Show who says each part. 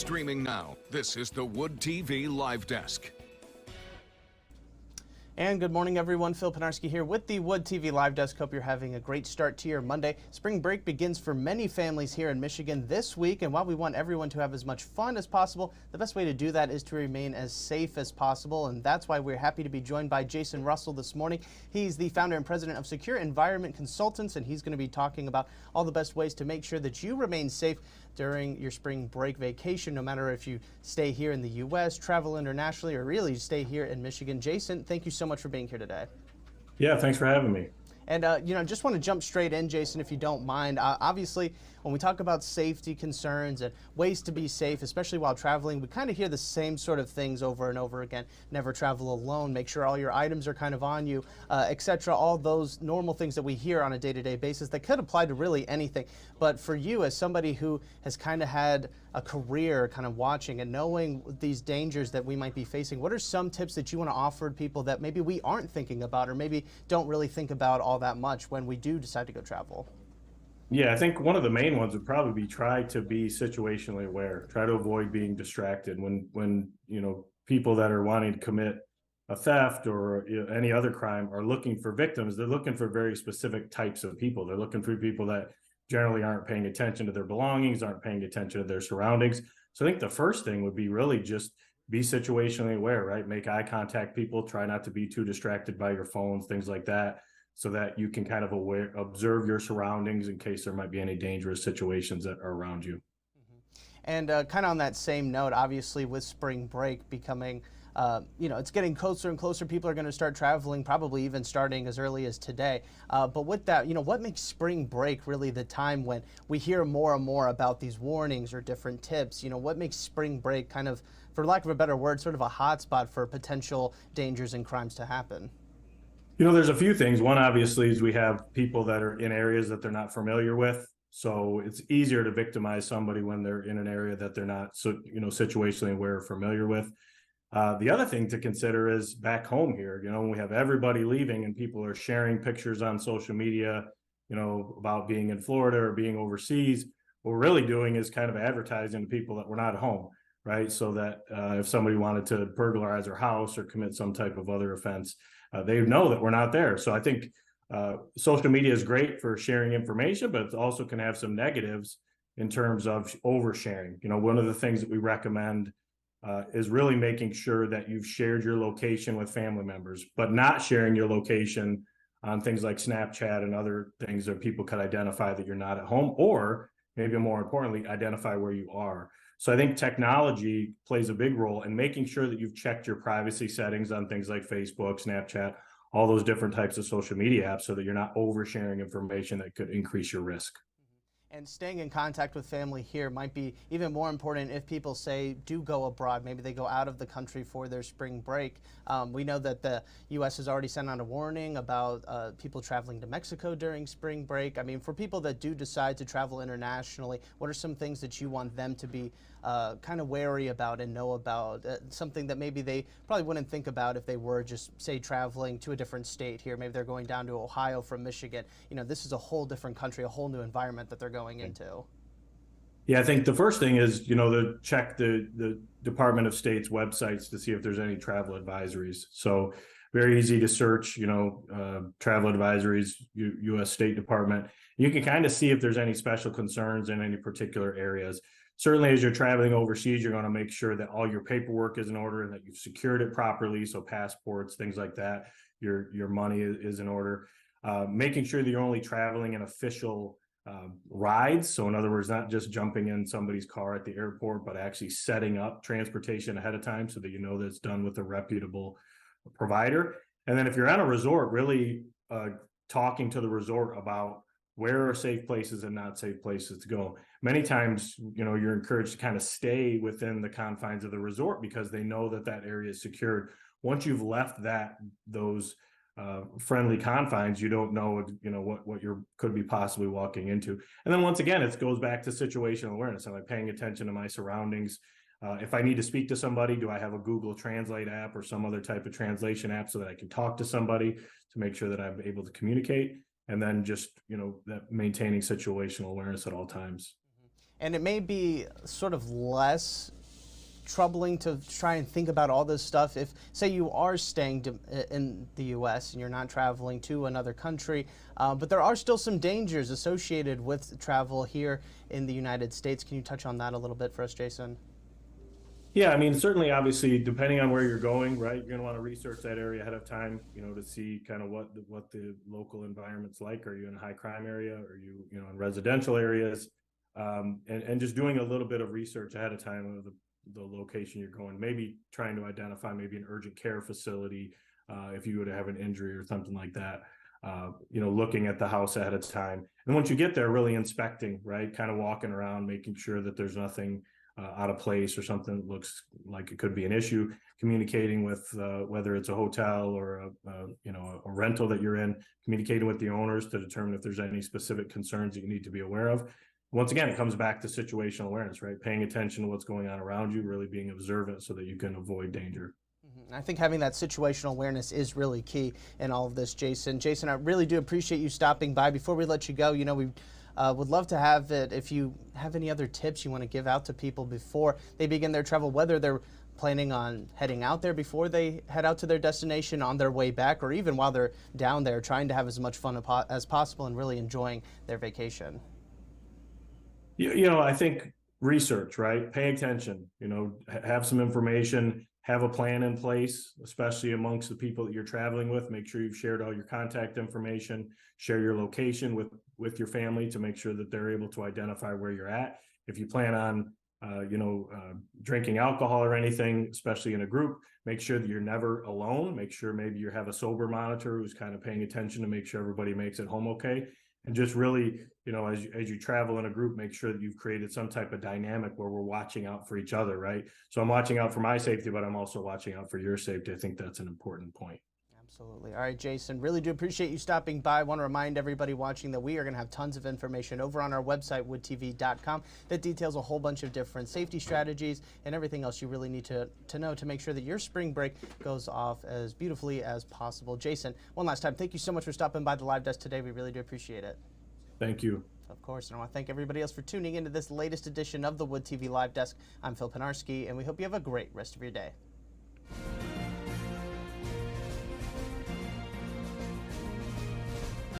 Speaker 1: Streaming now, this is the Wood TV Live Desk.
Speaker 2: And good morning, everyone. Phil Penarski here with the Wood TV Live Desk. Hope you're having a great start to your Monday. Spring break begins for many families here in Michigan this week, and while we want everyone to have as much fun as possible, the best way to do that is to remain as safe as possible, and that's why we're happy to be joined by Jason Russell this morning. He's the founder and president of Secure Environment Consultants, and he's going to be talking about all the best ways to make sure that you remain safe during your spring break vacation, no matter if you stay here in the U.S., travel internationally, or really stay here in Michigan. Jason, thank you so much for being here today.
Speaker 3: Yeah, thanks for having me.
Speaker 2: And, just want to jump straight in, Jason, if you don't mind. Obviously, when we talk about safety concerns and ways to be safe, especially while traveling, we kind of hear the same sort of things over and over again. Never travel alone, make sure all your items are kind of on you, etc. All those normal things that we hear on a day-to-day basis that could apply to really anything. But for you, as somebody who has kind of had a career kind of watching and knowing these dangers that we might be facing, what are some tips that you want to offer people that maybe we aren't thinking about or maybe don't really think about all that much when we do decide to go travel?
Speaker 3: Yeah, I think one of the main ones would probably be try to be situationally aware. Try to avoid being distracted when people that are wanting to commit a theft or any other crime are looking for victims. They're looking for very specific types of people. They're looking for people that generally aren't paying attention to their belongings, aren't paying attention to their surroundings. So I think the first thing would be really just be situationally aware, right? Make eye contact people, try not to be too distracted by your phones, things like that, so that you can kind of observe your surroundings in case there might be any dangerous situations that are around you.
Speaker 2: And kind of on that same note, obviously with spring break becoming it's getting closer and closer. People are going to start traveling, probably even starting as early as today. But with that, what makes spring break really the time when we hear more and more about these warnings or different tips? What makes spring break kind of, for lack of a better word, sort of a hotspot for potential dangers and crimes to happen?
Speaker 3: There's a few things. One, obviously, is we have people that are in areas that they're not familiar with. So it's easier to victimize somebody when they're in an area that they're not situationally aware or familiar with. The other thing to consider is back home here, when we have everybody leaving and people are sharing pictures on social media, about being in Florida or being overseas. What we're really doing is kind of advertising to people that we're not at home, right? So that if somebody wanted to burglarize our house or commit some type of other offense, they know that we're not there. So I think social media is great for sharing information, but it also can have some negatives in terms of oversharing. One of the things that we recommend is really making sure that you've shared your location with family members, but not sharing your location on things like Snapchat and other things that people could identify that you're not at home, or maybe more importantly, identify where you are. So I think technology plays a big role in making sure that you've checked your privacy settings on things like Facebook, Snapchat, all those different types of social media apps, so that you're not oversharing information that could increase your risk.
Speaker 2: And staying in contact with family here might be even more important if people do go abroad. Maybe they go out of the country for their spring break. We know that the U.S. has already sent out a warning about people traveling to Mexico during spring break. I mean, for people that do decide to travel internationally, what are some things that you want them to be kind of wary about and know about? Something that maybe they probably wouldn't think about if they were just, say, traveling to a different state here. Maybe they're going down to Ohio from Michigan. This is a whole different country, a whole new environment that they're going into.
Speaker 3: Yeah, I think the first thing is, to check the Department of State's websites to see if there's any travel advisories. So very easy to search, travel advisories, U.S. State Department. You can kind of see if there's any special concerns in any particular areas. Certainly, as you're traveling overseas, you're going to make sure that all your paperwork is in order and that you've secured it properly. So passports, things like that, your money is in order. Making sure that you're only traveling in official rides. So in other words, not just jumping in somebody's car at the airport, but actually setting up transportation ahead of time so that that it's done with a reputable provider. And then if you're at a resort, really talking to the resort about where are safe places and not safe places to go. Many times, you're encouraged to kind of stay within the confines of the resort because they know that that area is secured. Once you've left those friendly confines, you don't know, what you could be possibly walking into. And then once again, it goes back to situational awareness. Am I paying attention to my surroundings? If I need to speak to somebody, do I have a Google Translate app or some other type of translation app so that I can talk to somebody to make sure that I'm able to communicate? And then just, that maintaining situational awareness at all times.
Speaker 2: And it may be sort of less troubling to try and think about all this stuff if, say, you are staying in the U.S. and you're not traveling to another country, but there are still some dangers associated with travel here in the United States. Can you touch on that a little bit for us, Jason?
Speaker 3: Yeah, I mean, certainly, obviously, depending on where you're going, right, you're going to want to research that area ahead of time, to see kind of what the local environment's like. Are you in a high crime area? Are you, in residential areas? And just doing a little bit of research ahead of time of the location you're going, maybe trying to identify maybe an urgent care facility if you were to have an injury or something like that. Looking at the house ahead of time. And once you get there, really inspecting, right, kind of walking around, making sure that there's nothing out of place or something that looks like it could be an issue, communicating with whether it's a hotel or a rental that you're in, communicating with the owners to determine if there's any specific concerns that you need to be aware of. Once again, it comes back to situational awareness, right? Paying attention to what's going on around you, really being observant so that you can avoid danger.
Speaker 2: I think having that situational awareness is really key in all of this, Jason. Jason, I really do appreciate you stopping by. Before we let you go, we would love to have it if you have any other tips you want to give out to people before they begin their travel, whether they're planning on heading out there before they head out to their destination, on their way back, or even while they're down there trying to have as much fun as possible and really enjoying their vacation.
Speaker 3: I think research, right? Pay attention, have some information, have a plan in place, especially amongst the people that you're traveling with. Make sure you've shared all your contact information, share your location with your family to make sure that they're able to identify where you're at. If you plan on, drinking alcohol or anything, especially in a group, make sure that you're never alone. Make sure maybe you have a sober monitor who's kind of paying attention to make sure everybody makes it home okay. And just really, as you travel in a group, make sure that you've created some type of dynamic where we're watching out for each other, right? So I'm watching out for my safety, but I'm also watching out for your safety. I think that's an important point.
Speaker 2: Absolutely. All right, Jason, really do appreciate you stopping by. I want to remind everybody watching that we are going to have tons of information over on our website, woodtv.com, that details a whole bunch of different safety strategies and everything else you really need to know to make sure that your spring break goes off as beautifully as possible. Jason, one last time, thank you so much for stopping by the live desk today. We really do appreciate it.
Speaker 3: Thank you.
Speaker 2: Of course, and I want to thank everybody else for tuning into this latest edition of the Wood TV Live Desk. I'm Phil Penarski, and we hope you have a great rest of your day.